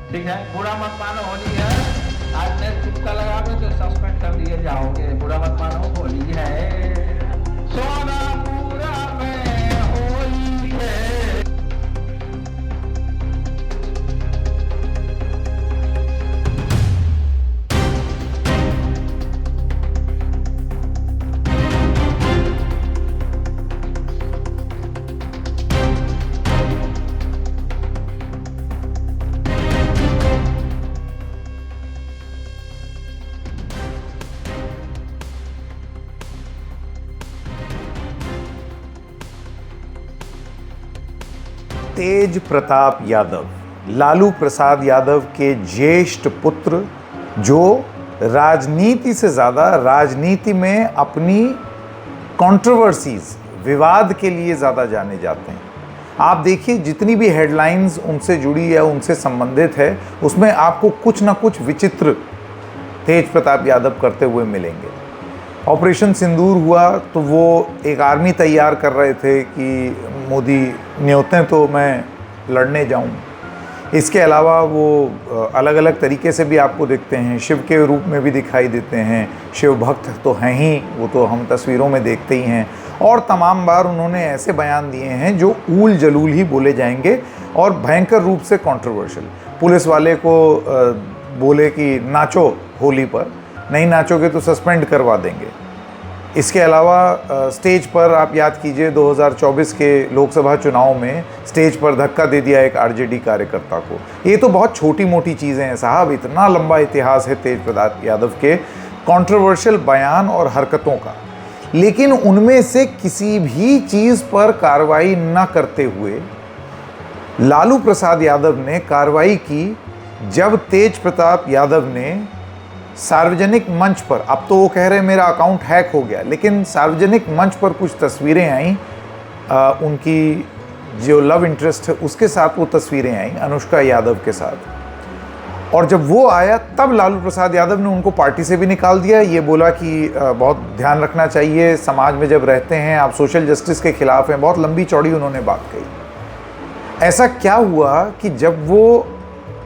ठीक है, बुरा मत मानो, होली है। आज नेट चुपका लगाओगे तो सस्पेंड कर दिए जाओगे। बुरा मत मानो, होली है। सोनापुरा में होली है। तेज प्रताप यादव, लालू प्रसाद यादव के ज्येष्ठ पुत्र, जो राजनीति से ज़्यादा राजनीति में अपनी कंट्रोवर्सीज, विवाद के लिए ज़्यादा जाने जाते हैं। आप देखिए जितनी भी हेडलाइंस उनसे जुड़ी या उनसे संबंधित है, उसमें आपको कुछ ना कुछ विचित्र तेज प्रताप यादव करते हुए मिलेंगे। ऑपरेशन सिंदूर हुआ तो वो एक आर्मी तैयार कर रहे थे कि मोदी न्योतें तो मैं लड़ने जाऊं। इसके अलावा वो अलग अलग तरीके से भी आपको दिखते हैं, शिव के रूप में भी दिखाई देते हैं। शिव भक्त तो हैं ही, वो तो हम तस्वीरों में देखते ही हैं। और तमाम बार उन्होंने ऐसे बयान दिए हैं जो ऊल जलूल ही बोले जाएंगे और भयंकर रूप से कंट्रोवर्शियल। पुलिस वाले को बोले कि नाचो होली पर, नहीं नाचोगे तो सस्पेंड करवा देंगे। इसके अलावा स्टेज पर आप याद कीजिए 2024 के लोकसभा चुनाव में स्टेज पर धक्का दे दिया एक आरजेडी कार्यकर्ता को। ये तो बहुत छोटी मोटी चीज़ें हैं साहब, इतना लंबा इतिहास है तेज प्रताप यादव के कंट्रोवर्शियल बयान और हरकतों का। लेकिन उनमें से किसी भी चीज़ पर कार्रवाई न करते हुए लालू प्रसाद यादव ने कार्रवाई की जब तेज प्रताप यादव ने सार्वजनिक मंच पर, अब तो वो कह रहे हैं मेरा अकाउंट हैक हो गया, लेकिन सार्वजनिक मंच पर कुछ तस्वीरें आईं उनकी जो लव इंटरेस्ट है उसके साथ, वो तस्वीरें आईं अनुष्का यादव के साथ। और जब वो आया तब लालू प्रसाद यादव ने उनको पार्टी से भी निकाल दिया। ये बोला कि बहुत ध्यान रखना चाहिए, समाज में जब रहते हैं आप सोशल जस्टिस के खिलाफ हैं। बहुत लंबी चौड़ी उन्होंने बात कही। ऐसा क्या हुआ कि जब वो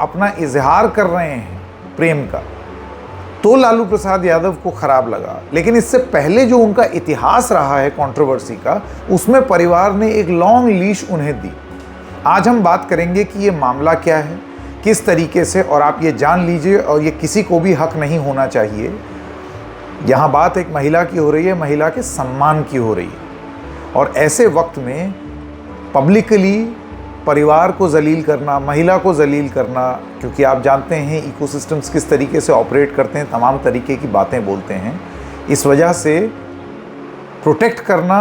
अपना इजहार कर रहे हैं प्रेम का तो लालू प्रसाद यादव को खराब लगा। लेकिन इससे पहले जो उनका इतिहास रहा है कंट्रोवर्सी का, उसमें परिवार ने एक लॉन्ग लीश उन्हें दी। आज हम बात करेंगे कि ये मामला क्या है, किस तरीके से, और आप ये जान लीजिए, और ये किसी को भी हक नहीं होना चाहिए। यहाँ बात एक महिला की हो रही है, महिला के सम्मान की हो रही है। और ऐसे वक्त में पब्लिकली परिवार को जलील करना, महिला को जलील करना, क्योंकि आप जानते हैं इकोसिस्टम्स किस तरीके से ऑपरेट करते हैं, तमाम तरीके की बातें बोलते हैं। इस वजह से प्रोटेक्ट करना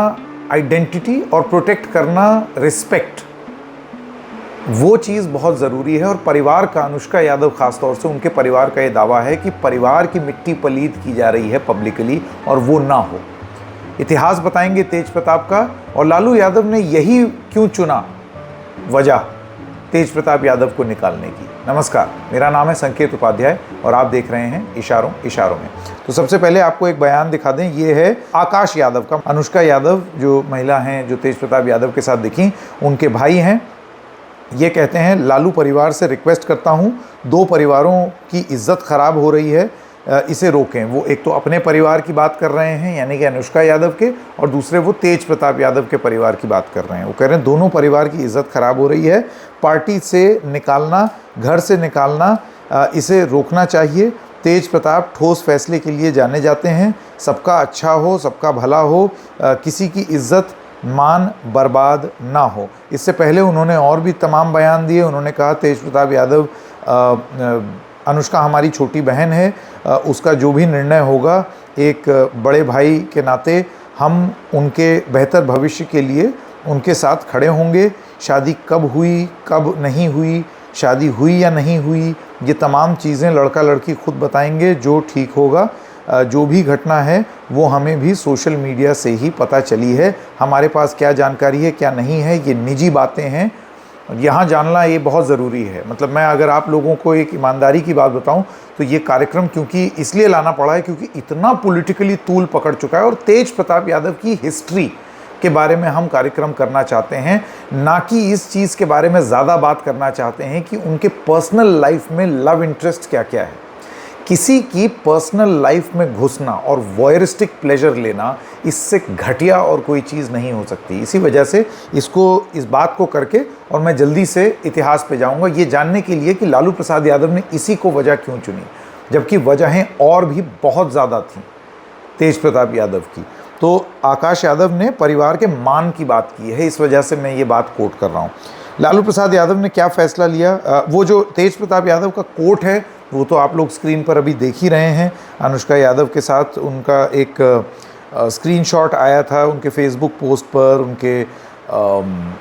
आइडेंटिटी और प्रोटेक्ट करना रिस्पेक्ट, वो चीज़ बहुत ज़रूरी है। और परिवार का, अनुष्का यादव ख़ास तौर से उनके परिवार का ये दावा है कि परिवार की मिट्टी पलीद की जा रही है पब्लिकली, और वो ना हो। इतिहास बताएंगे तेज प्रताप का, और लालू यादव ने यही क्यों चुना वजह तेज प्रताप यादव को निकालने की। नमस्कार, मेरा नाम है संकेत उपाध्याय और आप देख रहे हैं इशारों इशारों में। तो सबसे पहले आपको एक बयान दिखा दें, ये है आकाश यादव का। अनुष्का यादव जो महिला हैं जो तेज प्रताप यादव के साथ दिखी, उनके भाई हैं। ये कहते हैं, लालू परिवार से रिक्वेस्ट करता हूँ, दो परिवारों की इज्जत खराब हो रही है, इसे रोकें। वो एक तो अपने परिवार की बात कर रहे हैं यानी कि अनुष्का यादव के, और दूसरे वो तेज प्रताप यादव के परिवार की बात कर रहे हैं। वो कह रहे हैं दोनों परिवार की इज्जत खराब हो रही है, पार्टी से निकालना, घर से निकालना, इसे रोकना चाहिए। तेज प्रताप ठोस फैसले के लिए जाने जाते हैं। सबका अच्छा हो, सबका भला हो, किसी की इज्जत मान बर्बाद ना हो। इससे पहले उन्होंने और भी तमाम बयान दिए। उन्होंने कहा तेज प्रताप यादव, अनुष्का हमारी छोटी बहन है, उसका जो भी निर्णय होगा एक बड़े भाई के नाते हम उनके बेहतर भविष्य के लिए उनके साथ खड़े होंगे। शादी कब हुई, कब नहीं हुई, शादी हुई या नहीं हुई, ये तमाम चीज़ें लड़का लड़की खुद बताएंगे। जो ठीक होगा, जो भी घटना है वो हमें भी सोशल मीडिया से ही पता चली है। हमारे पास क्या जानकारी है क्या नहीं है, ये निजी बातें हैं, यहाँ जानना ये बहुत ज़रूरी है। मतलब मैं अगर आप लोगों को एक ईमानदारी की बात बताऊं तो ये कार्यक्रम क्योंकि इसलिए लाना पड़ा है क्योंकि इतना पॉलिटिकली तूल पकड़ चुका है। और तेज प्रताप यादव की हिस्ट्री के बारे में हम कार्यक्रम करना चाहते हैं, ना कि इस चीज़ के बारे में ज़्यादा बात करना चाहते हैं कि उनके पर्सनल लाइफ में लव इंटरेस्ट क्या क्या है। किसी की पर्सनल लाइफ में घुसना और वॉयरिस्टिक प्लेजर लेना, इससे घटिया और कोई चीज़ नहीं हो सकती। इसी वजह से इस बात को करके और मैं जल्दी से इतिहास पे जाऊंगा, ये जानने के लिए कि लालू प्रसाद यादव ने इसी को वजह क्यों चुनी, जबकि वजहें और भी बहुत ज़्यादा थीं तेज प्रताप यादव की। तो आकाश यादव ने परिवार के मान की बात की है, इस वजह से मैं ये बात कोट कर रहा हूँ। लालू प्रसाद यादव ने क्या फैसला लिया, वो जो तेज प्रताप यादव का कोट है वो तो आप लोग स्क्रीन पर अभी देख ही रहे हैं। अनुष्का यादव के साथ उनका एक स्क्रीनशॉट आया था उनके फेसबुक पोस्ट पर, उनके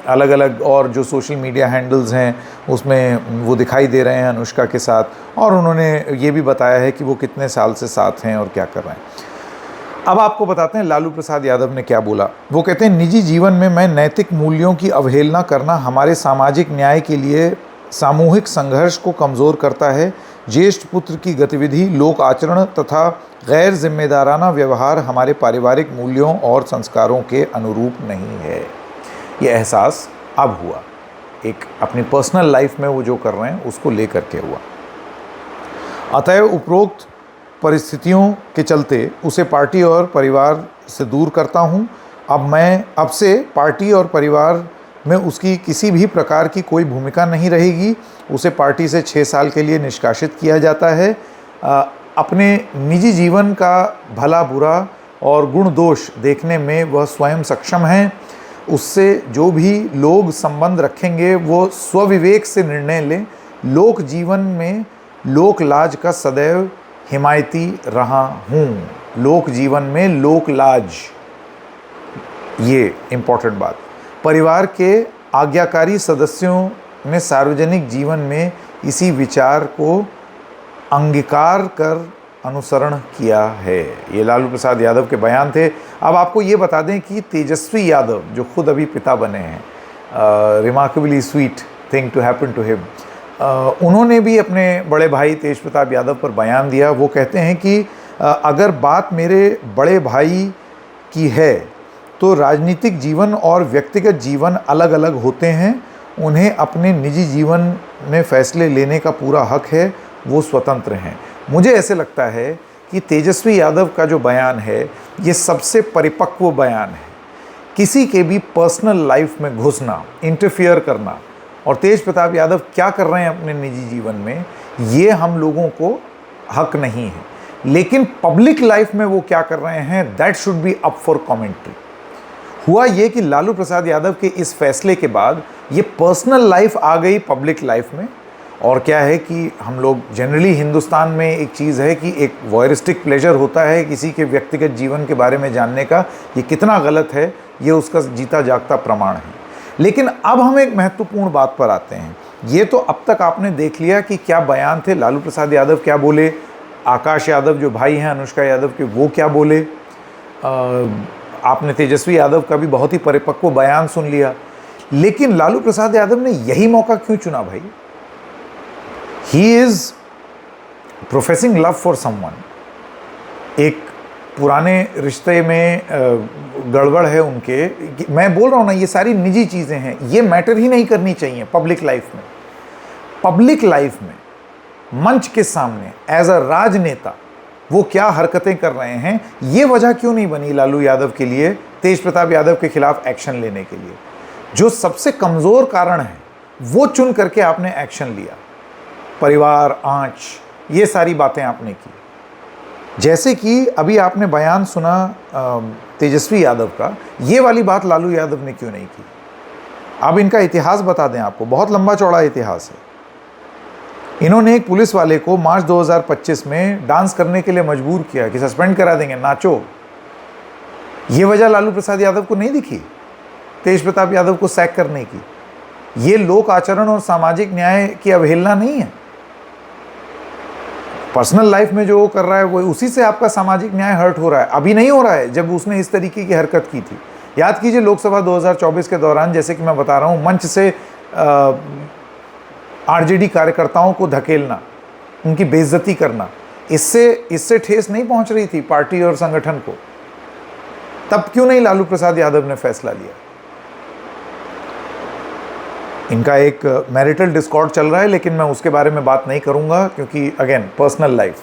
अलग अलग और जो सोशल मीडिया हैंडल्स हैं उसमें वो दिखाई दे रहे हैं अनुष्का के साथ, और उन्होंने ये भी बताया है कि वो कितने साल से साथ हैं और क्या कर रहे हैं। अब आपको बताते हैं लालू प्रसाद यादव ने क्या बोला। वो कहते हैं, निजी जीवन में मैं नैतिक मूल्यों की अवहेलना करना हमारे सामाजिक न्याय के लिए सामूहिक संघर्ष को कमज़ोर करता है। ज्येष्ठ पुत्र की गतिविधि, लोक आचरण तथा गैर जिम्मेदाराना व्यवहार हमारे पारिवारिक मूल्यों और संस्कारों के अनुरूप नहीं है। ये एहसास अब हुआ, एक अपनी पर्सनल लाइफ में वो जो कर रहे हैं उसको लेकर के हुआ। अतएव उपरोक्त परिस्थितियों के चलते उसे पार्टी और परिवार से दूर करता हूँ। अब से पार्टी और परिवार में उसकी किसी भी प्रकार की कोई भूमिका नहीं रहेगी। उसे पार्टी से 6 साल के लिए निष्कासित किया जाता है। अपने निजी जीवन का भला बुरा और गुण दोष देखने में वह स्वयं सक्षम है। उससे जो भी लोग संबंध रखेंगे वो स्वविवेक से निर्णय लें। लोक जीवन में लोक लाज का सदैव हिमायती रहा हूँ। लोक जीवन में लोक लाज, ये इम्पोर्टेंट बात। परिवार के आज्ञाकारी सदस्यों ने सार्वजनिक जीवन में इसी विचार को अंगीकार कर अनुसरण किया है। ये लालू प्रसाद यादव के बयान थे। अब आपको ये बता दें कि तेजस्वी यादव जो खुद अभी पिता बने हैं, remarkably sweet thing to happen to him, उन्होंने भी अपने बड़े भाई तेज प्रताप यादव पर बयान दिया। वो कहते हैं कि अगर बात मेरे बड़े भाई की है तो राजनीतिक जीवन और व्यक्तिगत जीवन अलग अलग होते हैं। उन्हें अपने निजी जीवन में फैसले लेने का पूरा हक है, वो स्वतंत्र हैं। मुझे ऐसे लगता है कि तेजस्वी यादव का जो बयान है ये सबसे परिपक्व बयान है। किसी के भी पर्सनल लाइफ में घुसना, इंटरफियर करना, और तेज प्रताप यादव क्या कर रहे हैं अपने निजी जीवन में, ये हम लोगों को हक नहीं है। लेकिन पब्लिक लाइफ में वो क्या कर रहे हैं, that should be up for commentary. हुआ ये कि लालू प्रसाद यादव के इस फैसले के बाद ये पर्सनल लाइफ आ गई पब्लिक लाइफ में। और क्या है कि हम लोग जनरली हिंदुस्तान में एक चीज़ है कि एक वॉयरिस्टिक प्लेजर होता है किसी के व्यक्तिगत जीवन के बारे में जानने का। ये कितना गलत है ये उसका जीता जागता प्रमाण है। लेकिन अब हम एक महत्वपूर्ण बात पर आते हैं। ये तो अब तक आपने देख लिया कि क्या बयान थे, लालू प्रसाद यादव क्या बोले, आकाश यादव जो भाई हैं अनुष्का यादव के वो क्या बोले, आपने तेजस्वी यादव का भी बहुत ही परिपक्व बयान सुन लिया। लेकिन लालू प्रसाद यादव ने यही मौका क्यों चुना भाई? He is professing love for someone. एक पुराने रिश्ते में गड़बड़ है उनके, मैं बोल रहा हूँ ना, ये सारी निजी चीज़ें हैं, ये मैटर ही नहीं करनी चाहिए पब्लिक लाइफ में। पब्लिक लाइफ में मंच के सामने एज अ राजनेता वो क्या हरकतें कर रहे हैं, ये वजह क्यों नहीं बनी लालू यादव के लिए तेज प्रताप यादव के खिलाफ एक्शन लेने के लिए? जो सबसे कमज़ोर कारण है वो चुन करके आपने एक्शन लिया। परिवार, आंच, ये सारी बातें आपने की। जैसे कि अभी आपने बयान सुना तेजस्वी यादव का, ये वाली बात लालू यादव ने क्यों नहीं की? अब इनका इतिहास बता दें आपको, बहुत लंबा चौड़ा इतिहास है। इन्होंने एक पुलिस वाले को मार्च 2025 में डांस करने के लिए मजबूर किया कि सस्पेंड करा देंगे, नाचो। ये वजह लालू प्रसाद यादव को नहीं दिखी तेज प्रताप यादव को सैक करने की। ये लोक आचरण और सामाजिक न्याय की अवहेलना नहीं है। पर्सनल लाइफ में जो वो कर रहा है वो उसी से आपका सामाजिक न्याय हर्ट हो रहा है। अभी नहीं हो रहा है जब उसने इस तरीके की हरकत की थी। याद कीजिए लोकसभा 2024 के दौरान, जैसे कि मैं बता रहा हूँ, मंच से आरजेडी कार्यकर्ताओं को धकेलना, उनकी बेइज्जती करना, इससे ठेस नहीं पहुंच रही थी पार्टी और संगठन को। तब क्यों नहीं लालू प्रसाद यादव ने फैसला लिया? इनका एक मैरिटल डिस्कॉर्ड चल रहा है, लेकिन मैं उसके बारे में बात नहीं करूंगा क्योंकि अगेन पर्सनल लाइफ।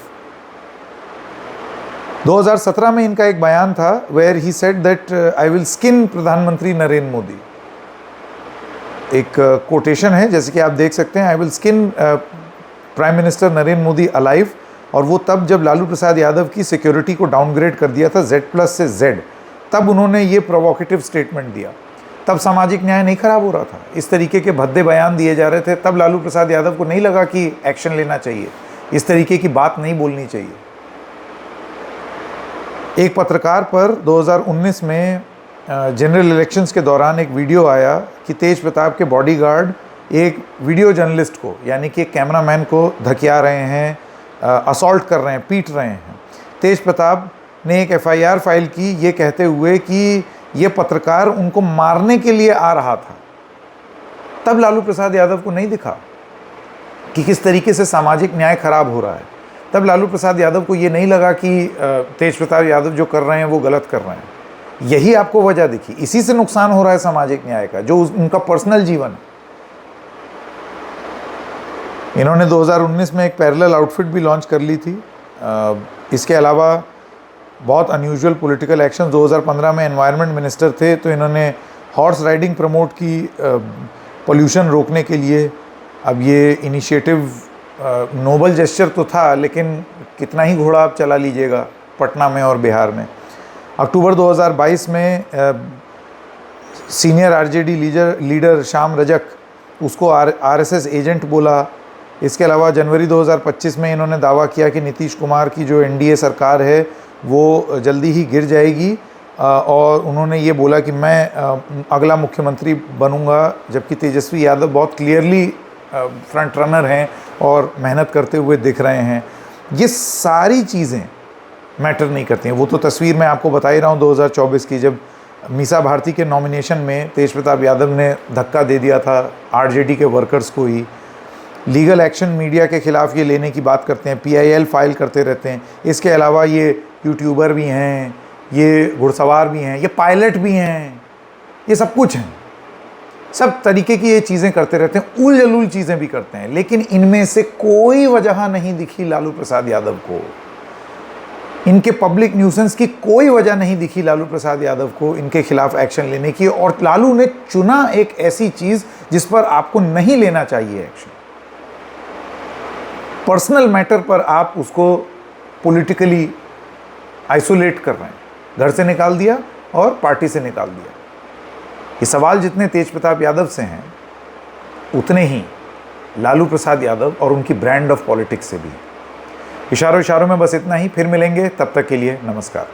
2017 में इनका एक बयान था where he said that I will skin प्रधानमंत्री नरेंद्र मोदी। एक कोटेशन है, जैसे कि आप देख सकते हैं, आई will skin prime minister Narendra Modi alive. और वो तब जब लालू प्रसाद यादव की सिक्योरिटी को डाउनग्रेड कर दिया था Z+ से Z, तब उन्होंने ये प्रोवोकेटिव स्टेटमेंट दिया। तब सामाजिक न्याय नहीं खराब हो रहा था, इस तरीके के भद्दे बयान दिए जा रहे थे। तब लालू प्रसाद यादव को नहीं लगा कि एक्शन लेना चाहिए, इस तरीके की बात नहीं बोलनी चाहिए। एक पत्रकार पर 2019 में जनरल इलेक्शंस के दौरान एक वीडियो आया कि तेज प्रताप के बॉडीगार्ड एक वीडियो जर्नलिस्ट को, यानी कि कैमरामैन को धकिया रहे हैं, असॉल्ट कर रहे हैं, पीट रहे हैं। तेज प्रताप ने एक FIR फाइल की ये कहते हुए कि ये पत्रकार उनको मारने के लिए आ रहा था। तब लालू प्रसाद यादव को नहीं दिखा कि किस तरीके से सामाजिक न्याय खराब हो रहा है। तब लालू प्रसाद यादव को ये नहीं लगा कि तेज प्रताप यादव जो कर रहे हैं वो गलत कर रहे हैं। यही आपको वजह दिखी, इसी से नुकसान हो रहा है सामाजिक न्याय का, जो उनका पर्सनल जीवन है। इन्होंने 2019 में एक पैरेलल आउटफिट भी लॉन्च कर ली थी। इसके अलावा बहुत अनयूजुअल पॉलिटिकल एक्शन, 2015 में एनवायरनमेंट मिनिस्टर थे तो इन्होंने हॉर्स राइडिंग प्रमोट की पोल्यूशन रोकने के लिए। अब ये इनिशिएटिव नोबल जेस्चर तो था, लेकिन कितना ही घोड़ा आप चला लीजिएगा पटना में और बिहार में। अक्टूबर 2022 में senior RJD leader Shyam Rajak उसको RSS एजेंट बोला। इसके अलावा जनवरी 2025 में इन्होंने दावा किया कि नीतीश कुमार की जो NDA सरकार है वो जल्दी ही गिर जाएगी, और उन्होंने ये बोला कि मैं अगला मुख्यमंत्री बनूंगा, जबकि तेजस्वी यादव बहुत क्लियरली फ्रंट रनर हैं और मेहनत करते हुए दिख रहे हैं। ये सारी चीज़ें मैटर नहीं करती हैं। वो तो तस्वीर मैं आपको बता ही रहा हूँ 2024 की, जब मीसा भारती के नॉमिनेशन में तेज प्रताप यादव ने धक्का दे दिया था RJD के वर्कर्स को ही। लीगल एक्शन मीडिया के खिलाफ ये लेने की बात करते हैं, PIL फाइल करते रहते हैं। इसके अलावा ये यूट्यूबर भी हैं, ये घुड़सवार भी हैं, ये पायलट भी हैं, ये सब कुछ हैं। सब तरीके की ये चीज़ें करते रहते हैं, उल जलूल चीज़ें भी करते हैं, लेकिन इनमें से कोई वजह नहीं दिखी लालू प्रसाद यादव को। इनके पब्लिक न्यूसेंस की कोई वजह नहीं दिखी लालू प्रसाद यादव को इनके खिलाफ एक्शन लेने की। और लालू ने चुना एक ऐसी चीज़ जिस पर आपको नहीं लेना चाहिए एक्शन। पर्सनल मैटर पर आप उसको पॉलिटिकली आइसोलेट कर रहे हैं, घर से निकाल दिया और पार्टी से निकाल दिया। ये सवाल जितने तेज प्रताप यादव से हैं उतने ही लालू प्रसाद यादव और उनकी ब्रांड ऑफ पॉलिटिक्स से भी। इशारों में बस इतना ही, फिर मिलेंगे, तब तक के लिए नमस्कार।